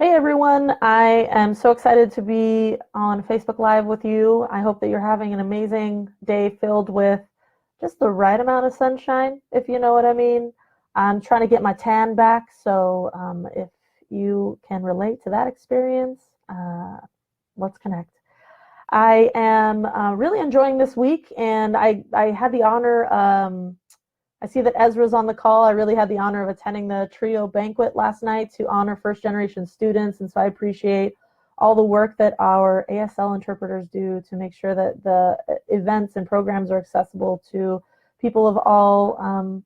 Hey everyone, I am so excited to be on Facebook Live with you. I hope that you're having an amazing day filled with just the right amount of sunshine, if you know what I mean. I'm trying to get my tan back, so if you can relate to that experience, let's connect. I am really enjoying this week, and I had the honor. I see that Ezra's on the call. I really had the honor of attending the Trio banquet last night to honor first generation students. And so I appreciate all the work that our ASL interpreters do to make sure that the events and programs are accessible to people of all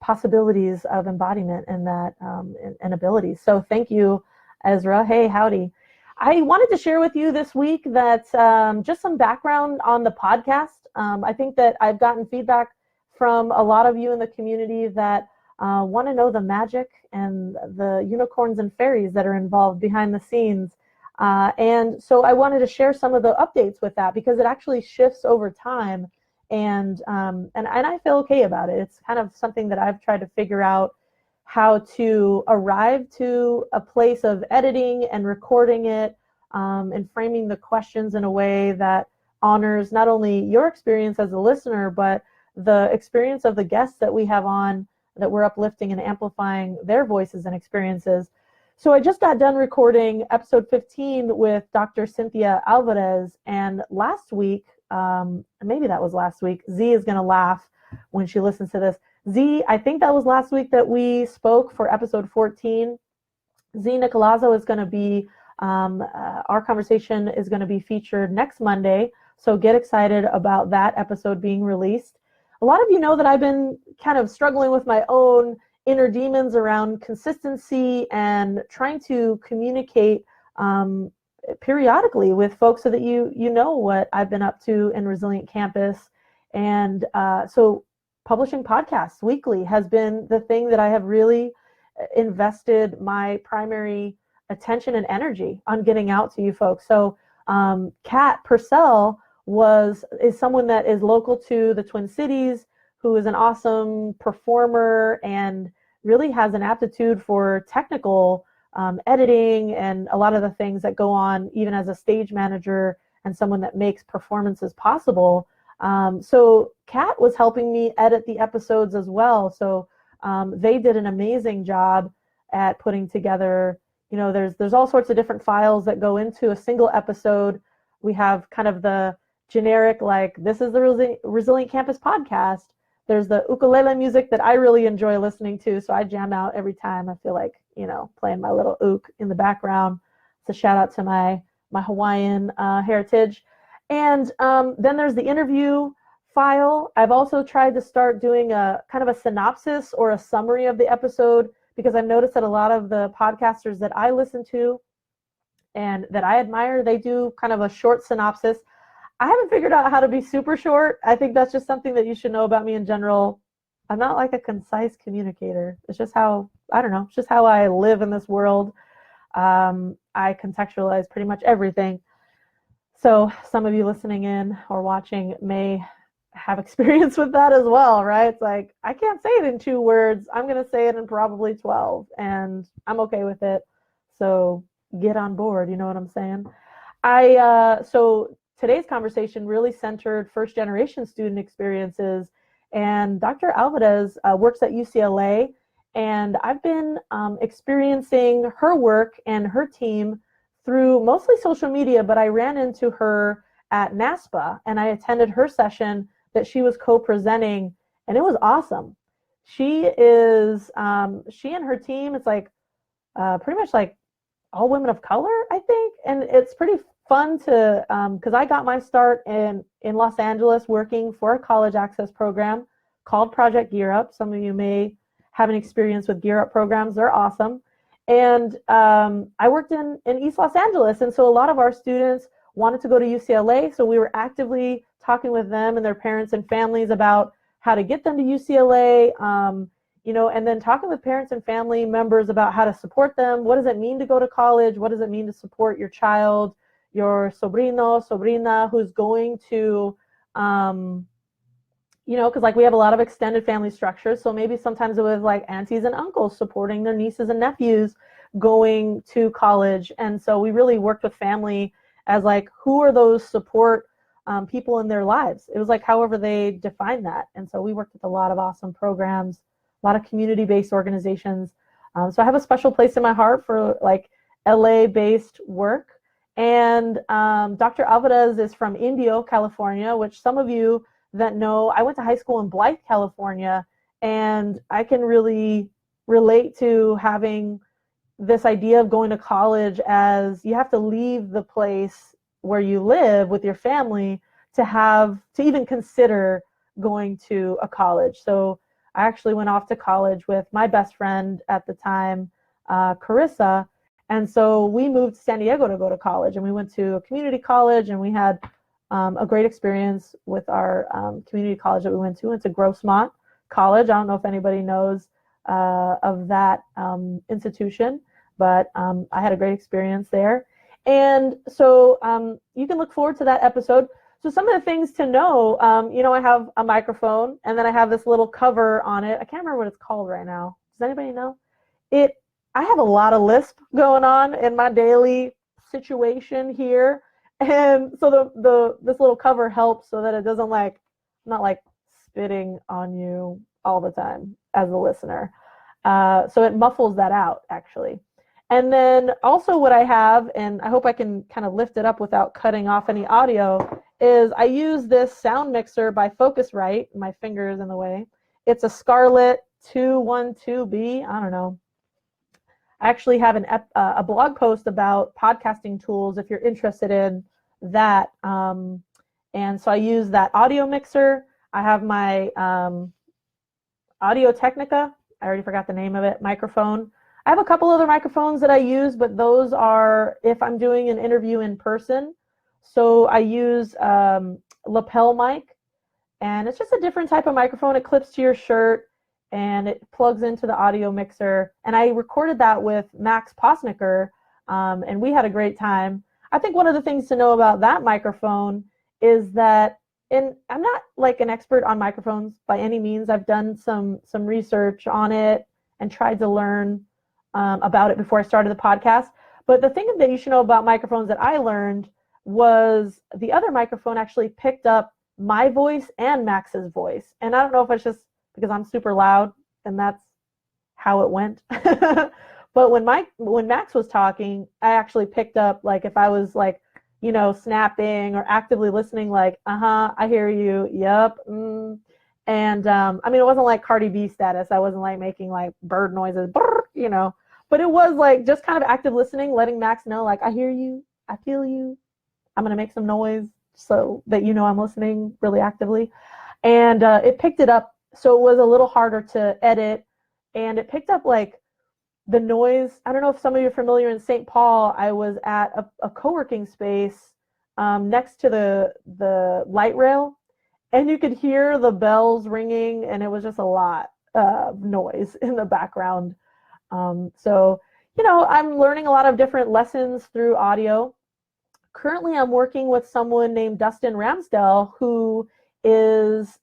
possibilities of embodiment and that and abilities. So thank you, Ezra. Hey, howdy. I wanted to share with you this week that just some background on the podcast. I think that I've gotten feedback from a lot of you in the community that want to know the magic and the unicorns and fairies that are involved behind the scenes. And so I wanted to share some of the updates with that because it actually shifts over time, and I feel okay about it. It's kind of something that I've tried to figure out how to arrive to a place of editing and recording it, and framing the questions in a way that honors not only your experience as a listener, but the experience of the guests that we have on, that we're uplifting and amplifying their voices and experiences. So I just got done recording episode 15 with Dr. Cynthia Alvarez, and last week, maybe that was last week, Z is going to laugh when she listens to this. Z, I think that was last week that we spoke for episode 14. Z Nicolazzo is going to be, our conversation is going to be featured next Monday, so get excited about that episode being released. A lot of you know that I've been kind of struggling with my own inner demons around consistency and trying to communicate periodically with folks so that you know what I've been up to in Resilient Campus. And so publishing podcasts weekly has been the thing that I have really invested my primary attention and energy on getting out to you folks. So Kat Purcell is someone that is local to the Twin Cities, who is an awesome performer and really has an aptitude for technical editing and a lot of the things that go on even as a stage manager and someone that makes performances possible. So Kat was helping me edit the episodes as well. So they did an amazing job at putting together, there's all sorts of different files that go into a single episode. We have kind of the generic, like, this is the Resilient Campus podcast. There's the ukulele music that I really enjoy listening to, so I jam out every time. I feel like, playing my little uk in the background. It's a shout out to my Hawaiian heritage. And then there's the interview file. I've also tried to start doing a kind of a synopsis or a summary of the episode, because I've noticed that a lot of the podcasters that I listen to and that I admire, they do kind of a short synopsis. I haven't figured out how to be super short. I think that's just something that you should know about me in general. I'm not like a concise communicator. It's just how, I don't know, it's just how I live in this world. I contextualize pretty much everything. So some of you listening in or watching may have experience with that as well, right? It's like, I can't say it in 2 words. I'm going to say it in probably 12, and I'm okay with it. So get on board. You know what I'm saying? So today's conversation really centered first generation student experiences, and Dr. Alvarez works at UCLA, and I've been experiencing her work and her team through mostly social media, but I ran into her at NASPA and I attended her session that she was co-presenting, and it was awesome. She and her team, it's like pretty much like all women of color, I think, and it's pretty fun to, because I got my start in Los Angeles working for a college access program called Project Gear Up. Some of you may have an experience with Gear Up programs. They're awesome. And I worked in East Los Angeles, and so a lot of our students wanted to go to UCLA, so we were actively talking with them and their parents and families about how to get them to UCLA, and then talking with parents and family members about how to support them. What does it mean to go to college? What does it mean to support your child, your sobrino, sobrina, who's going to, because like we have a lot of extended family structures. So maybe sometimes it was like aunties and uncles supporting their nieces and nephews going to college. And so we really worked with family as like, who are those support people in their lives? It was like however they define that. And so we worked with a lot of awesome programs, a lot of community-based organizations. So I have a special place in my heart for like LA-based work. And Dr. Alvarez is from Indio, California, which some of you that know, I went to high school in Blythe, California, and I can really relate to having this idea of going to college as you have to leave the place where you live with your family to even consider going to a college. So I actually went off to college with my best friend at the time, Carissa. And so we moved to San Diego to go to college, and we went to a community college, and we had a great experience with our community college that we went to. We went to Grossmont College. I don't know if anybody knows of that institution, but I had a great experience there. And so you can look forward to that episode. So some of the things to know, I have a microphone, and then I have this little cover on it. I can't remember what it's called right now. Does anybody know? I have a lot of lisp going on in my daily situation here. And so this little cover helps so that it doesn't I'm not like spitting on you all the time as a listener. So it muffles that out actually. And then also what I have, and I hope I can kind of lift it up without cutting off any audio, is I use this sound mixer by Focusrite. My finger is in the way. It's a Scarlett 212B. I don't know. I actually have a blog post about podcasting tools if you're interested in that. And so I use that audio mixer. I have my Audio Technica. I already forgot the name of it, microphone. I have a couple other microphones that I use, but those are if I'm doing an interview in person. So I use lapel mic, and it's just a different type of microphone. It clips to your shirt, and it plugs into the audio mixer. And I recorded that with Max Posnicker, and we had a great time. I think one of the things to know about that microphone is that, and I'm not like an expert on microphones by any means. I've done some research on it and tried to learn about it before I started the podcast. But the thing that you should know about microphones that I learned was the other microphone actually picked up my voice and Max's voice. And I don't know if it's just because I'm super loud and that's how it went. But when Max was talking, I actually picked up, like, if I was like, snapping or actively listening, like, I hear you, yep. And I mean, it wasn't like Cardi B status. I wasn't like making like bird noises, but it was like just kind of active listening, letting Max know, like, I hear you, I feel you, I'm going to make some noise so that I'm listening really actively. And it picked it up. So it was a little harder to edit, and it picked up like the noise. I don't know if some of you are familiar. In St. Paul, I was at a co-working space next to the light rail, and you could hear the bells ringing, and it was just a lot of noise in the background. So I'm learning a lot of different lessons through audio. Currently, I'm working with someone named Dustin Ramsdell, who is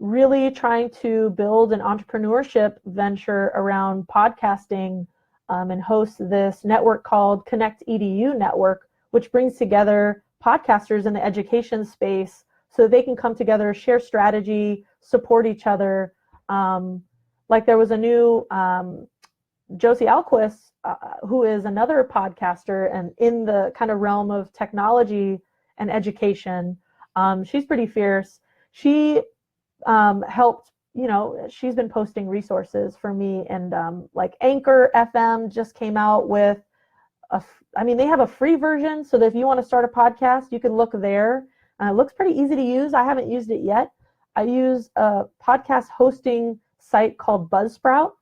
really trying to build an entrepreneurship venture around podcasting, and hosts this network called Connect EDU Network, which brings together podcasters in the education space so they can come together, share strategy, support each other. Like there was a new Josie Alquist, who is another podcaster and in the kind of realm of technology and education. She's pretty fierce. She helped, she's been posting resources for me, and like Anchor FM just came out with they have a free version, so that if you want to start a podcast, you can look there. It looks pretty easy to use. I haven't used it yet. I use a podcast hosting site called Buzzsprout,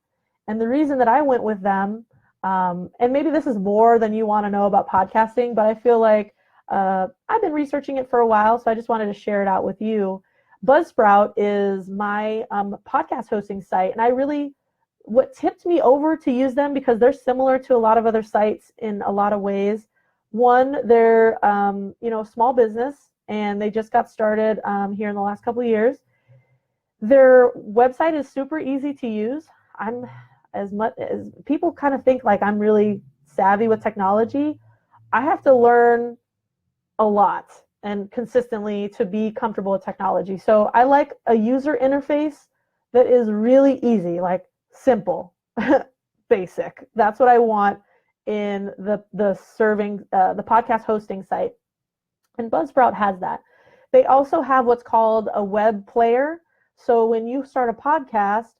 and the reason that I went with them, and maybe this is more than you want to know about podcasting, but I feel like I've been researching it for a while, so I just wanted to share it out with you. Buzzsprout is my podcast hosting site, and what tipped me over to use them, because they're similar to a lot of other sites in a lot of ways. One, they're small business, and they just got started here in the last couple of years. Their website is super easy to use. as much as people kind of think like I'm really savvy with technology, I have to learn a lot and consistently to be comfortable with technology. So I like a user interface that is really easy, like simple, basic. That's what I want in the podcast hosting site. And Buzzsprout has that. They also have what's called a web player. So when you start a podcast,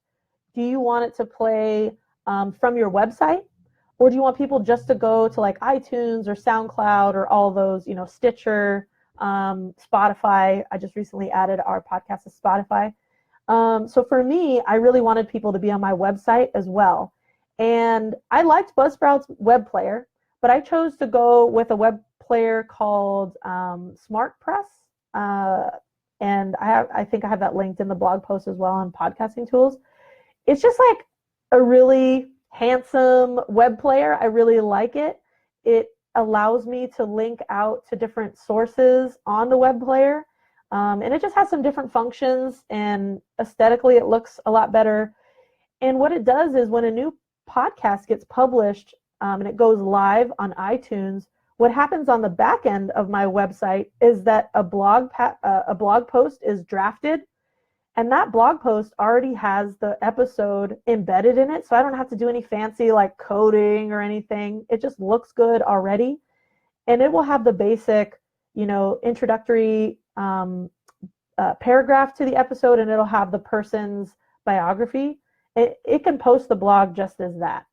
do you want it to play from your website? Or do you want people just to go to like iTunes or SoundCloud or all those, Stitcher, Spotify? I just recently added our podcast to Spotify. So for me, I really wanted people to be on my website as well. And I liked Buzzsprout's web player, but I chose to go with a web player called SmartPress. And I think I have that linked in the blog post as well on podcasting tools. It's just like a really handsome web player. I really like it. It allows me to link out to different sources on the web player. And it just has some different functions, and aesthetically it looks a lot better. And what it does is when a new podcast gets published and it goes live on iTunes, what happens on the back end of my website is that a blog post is drafted, and that blog post already has the episode embedded in it. So I don't have to do any fancy like coding or anything. It just looks good already. And it will have the basic, introductory paragraph to the episode, and it'll have the person's biography. It can post the blog just as that.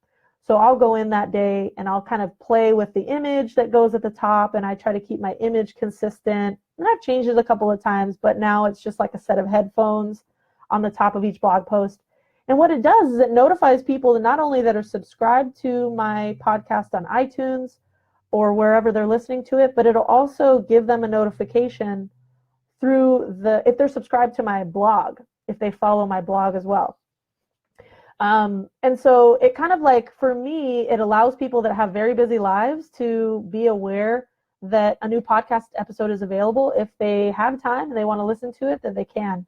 So I'll go in that day and I'll kind of play with the image that goes at the top, and I try to keep my image consistent. And I've changed it a couple of times, but now it's just like a set of headphones on the top of each blog post. And what it does is it notifies people not only that are subscribed to my podcast on iTunes or wherever they're listening to it, but it'll also give them a notification if they're subscribed to my blog, if they follow my blog as well. And so it kind of like, for me, it allows people that have very busy lives to be aware that a new podcast episode is available. If they have time and they want to listen to it, then they can.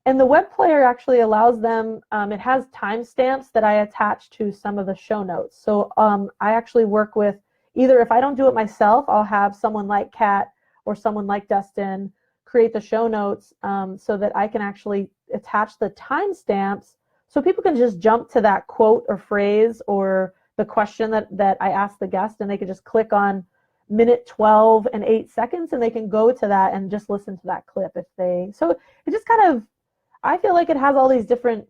And the web player actually allows them, it has timestamps that I attach to some of the show notes. So I actually work with, either if I don't do it myself, I'll have someone like Kat or someone like Dustin create the show notes so that I can actually attach the timestamps so people can just jump to that quote or phrase or the question that I asked the guest, and they can just click on minute 12 and 8 seconds, and they can go to that and just listen to that clip so it just kind of, I feel like it has all these different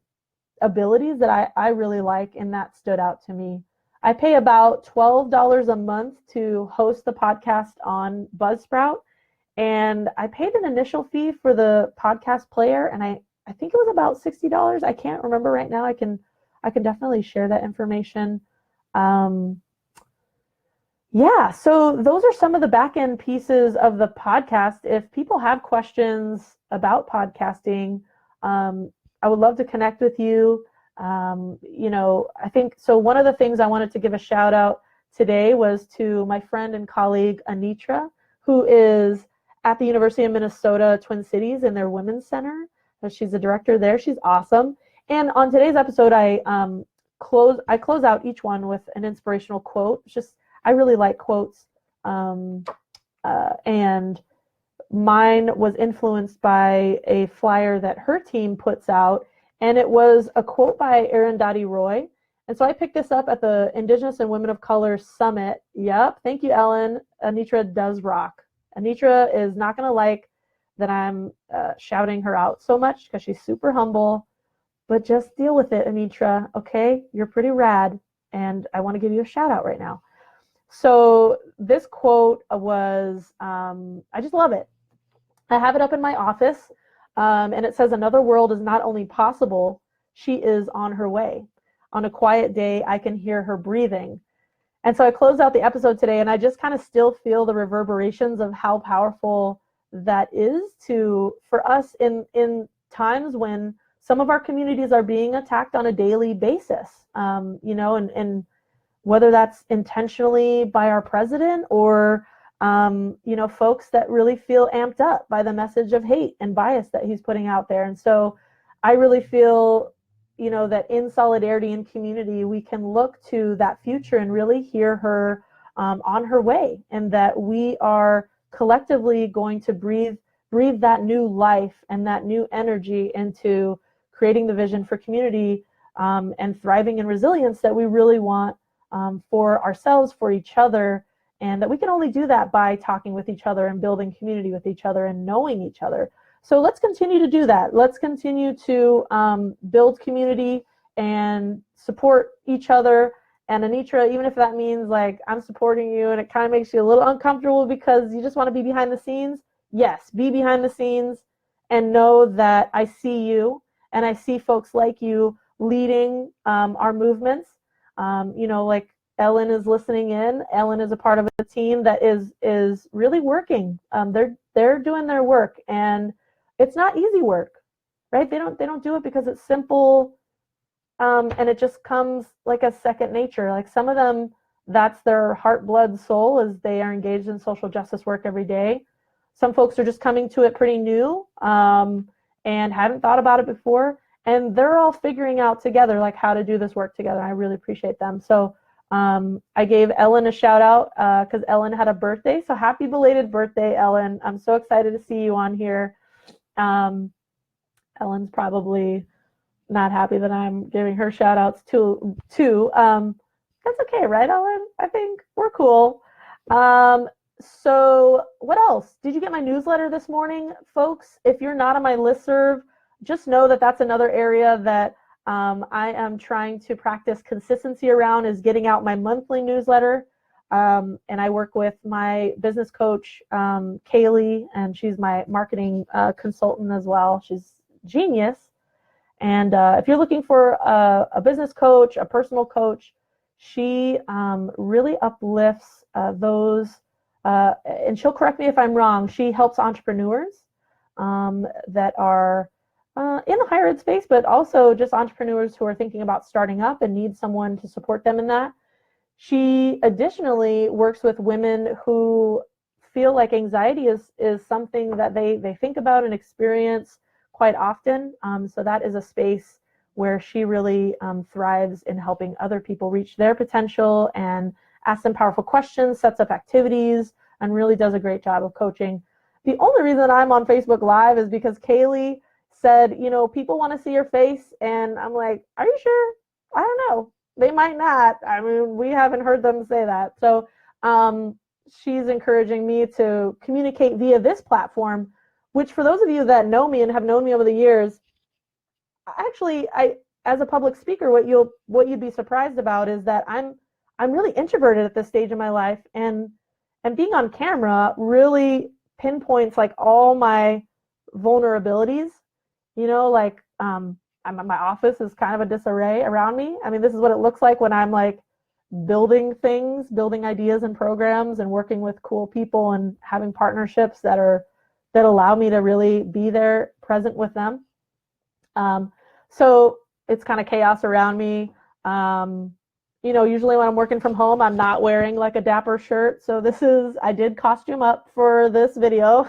abilities that I really like, and that stood out to me. I pay about $12 a month to host the podcast on Buzzsprout, and I paid an initial fee for the podcast player, and I think it was about $60. I can't remember right now. I can definitely share that information. Yeah, so those are some of the back end pieces of the podcast. If people have questions about podcasting, I would love to connect with you. I think so. One of the things I wanted to give a shout out today was to my friend and colleague Anitra, who is at the University of Minnesota Twin Cities in their Women's Center. She's a director there. She's awesome. And on today's episode, I close out each one with an inspirational quote. It's just, I really like quotes. And mine was influenced by a flyer that her team puts out, and it was a quote by Arundhati Roy. And so I picked this up at the Indigenous and Women of Color Summit. Yep. Thank you, Ellen. Anitra does rock. Anitra is not going to like that I'm shouting her out so much because she's super humble, but just deal with it, Anitra. Okay, you're pretty rad, and I want to give you a shout out right now. So this quote was, I just love it. I have it up in my office, and it says, "Another world is not only possible, she is on her way. On a quiet day, I can hear her breathing." And so I closed out the episode today, and I just kind of still feel the reverberations of how powerful that is for us in times when some of our communities are being attacked on a daily basis, and whether that's intentionally by our president or, folks that really feel amped up by the message of hate and bias that he's putting out there. And so I really feel, that in solidarity and community, we can look to that future and really hear her on her way, and that we are collectively going to breathe that new life and that new energy into creating the vision for community and thriving and resilience that we really want for ourselves, for each other, and that we can only do that by talking with each other and building community with each other and knowing each other. So let's continue to do that. Let's continue to build community and support each other. And Anitra, even if that means like I'm supporting you and it kind of makes you a little uncomfortable because you just want to be behind the scenes, yes, be behind the scenes and know that I see you and I see folks like you leading our movements. Like Ellen is listening in. Ellen is a part of a team that is really working. They're doing their work, and it's not easy work, right? They don't do it because it's simple, and it just comes like a second nature. Like some of them, that's their heart, blood, soul, as they are engaged in social justice work every day. Some folks are just coming to it pretty new and haven't thought about it before, and they're all figuring out together like how to do this work together. I really appreciate them. So I gave Ellen a shout out because Ellen had a birthday. So happy belated birthday, Ellen. I'm so excited to see you on here. Ellen's probably not happy that I'm giving her shout outs too. That's okay, right, Ellen? I think we're cool. So what else? Did you get my newsletter this morning, folks? If you're not on my listserv, just know that that's another area that I am trying to practice consistency around, is getting out my monthly newsletter. And I work with my business coach, Kaylee, and she's my marketing consultant as well. She's genius. And if you're looking for a business coach, a personal coach, she really uplifts those, and she'll correct me if I'm wrong. She helps entrepreneurs that are in the higher ed space, but also just entrepreneurs who are thinking about starting up and need someone to support them in that. She additionally works with women who feel like anxiety is something that they think about and experience quite often. So that is a space where she really thrives in helping other people reach their potential and ask them powerful questions, sets up activities, and really does a great job of coaching. The only reason I'm on Facebook Live is because Kaylee said, people want to see your face. And I'm like, are you sure? I don't know. They might not. I mean, we haven't heard them say that. So she's encouraging me to communicate via this platform, which for those of you that know me and have known me over the years, actually, as a public speaker, what you'd be surprised about is that I'm really introverted at this stage in my life, and being on camera really pinpoints like all my vulnerabilities. My office is kind of a disarray around me. I mean, this is what it looks like when I'm like building things, building ideas and programs, and working with cool people and having partnerships that allow me to really be there, present with them. So it's kind of chaos around me. Usually when I'm working from home, I'm not wearing like a dapper shirt. So I did costume up for this video.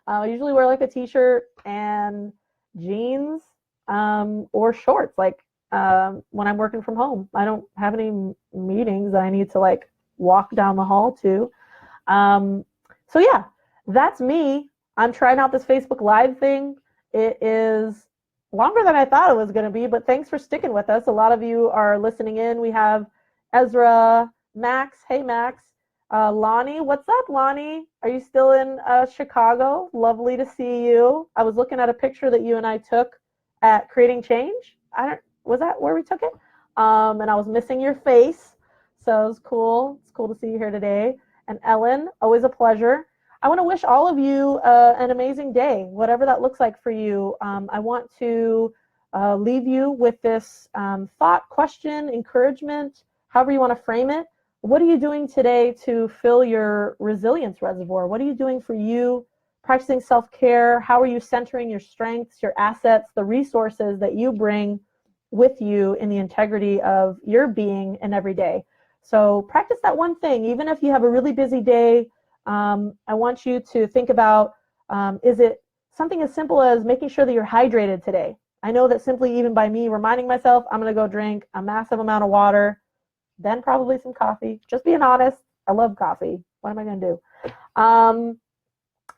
I usually wear like a t-shirt and jeans or shorts, like when I'm working from home. I don't have any meetings that I need to like walk down the hall to. So yeah, that's me. I'm trying out this Facebook Live thing. It is longer than I thought it was going to be, but thanks for sticking with us. A lot of you are listening in. We have Ezra, Max. Hey, Max. Lonnie, what's up, Lonnie? Are you still in Chicago? Lovely to see you. I was looking at a picture that you and I took at Creating Change. Was that where we took it? And I was missing your face, so it was cool. It's cool to see you here today. And Ellen, always a pleasure. I want to wish all of you an amazing day, whatever that looks like for you. I want to leave you with this thought, question, encouragement, however you want to frame it. What are you doing today to fill your resilience reservoir? What are you doing for you? Practicing self-care? How are you centering your strengths, your assets, the resources that you bring with you in the integrity of your being and every day? So practice that one thing, even if you have a really busy day. I want you to think about, is it something as simple as making sure that you're hydrated today? I know that simply even by me reminding myself, I'm going to go drink a massive amount of water, then probably some coffee. Just being honest, I love coffee. What am I going to do?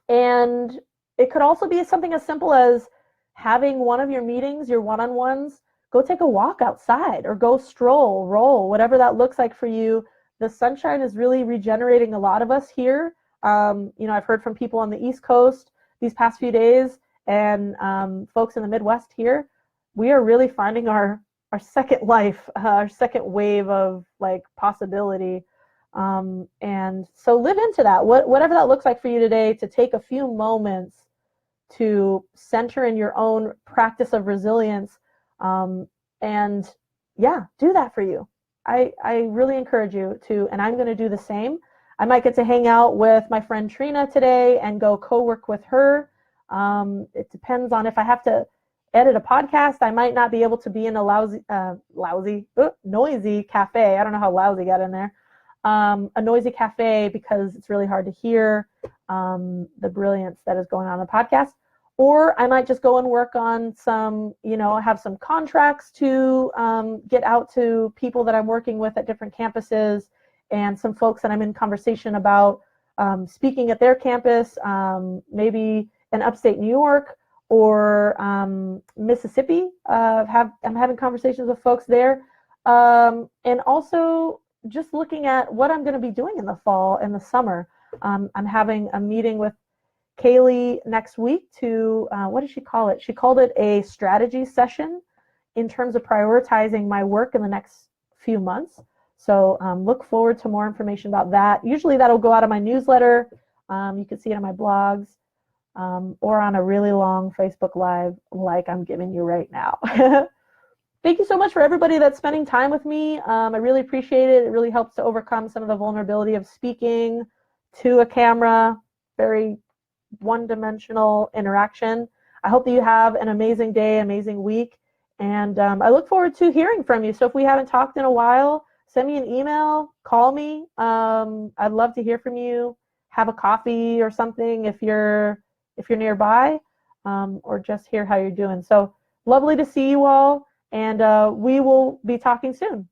And it could also be something as simple as having one of your meetings, your one-on-ones, go take a walk outside or go stroll, roll, whatever that looks like for you. The sunshine is really regenerating a lot of us here. I've heard from people on the East Coast these past few days, and folks in the Midwest here. We are really finding our second life, our second wave of like possibility. And so live into that, whatever that looks like for you today, to take a few moments to center in your own practice of resilience. And yeah, do that for you. I really encourage you to, and I'm going to do the same. I might get to hang out with my friend Trina today and go co-work with her. It depends on if I have to edit a podcast. I might not be able to be in a noisy cafe. I don't know how lousy got in there. A noisy cafe because it's really hard to hear the brilliance that is going on in the podcast. Or I might just go and work on some, have some contracts to get out to people that I'm working with at different campuses, and some folks that I'm in conversation about speaking at their campus, maybe in upstate New York or Mississippi. I'm having conversations with folks there. And also just looking at what I'm going to be doing in the fall and the summer. I'm having a meeting with Kaylee next week to, what did she call it? She called it a strategy session in terms of prioritizing my work in the next few months. So look forward to more information about that. Usually that'll go out of my newsletter. You can see it on my blogs or on a really long Facebook Live like I'm giving you right now. Thank you so much for everybody that's spending time with me. I really appreciate it. It really helps to overcome some of the vulnerability of speaking to a camera, very one-dimensional interaction. I hope that you have an amazing day, amazing week, and I look forward to hearing from you. So if we haven't talked in a while, send me an email, call me. I'd love to hear from you. Have a coffee or something if you're nearby, or just hear how you're doing. So lovely to see you all. And we will be talking soon.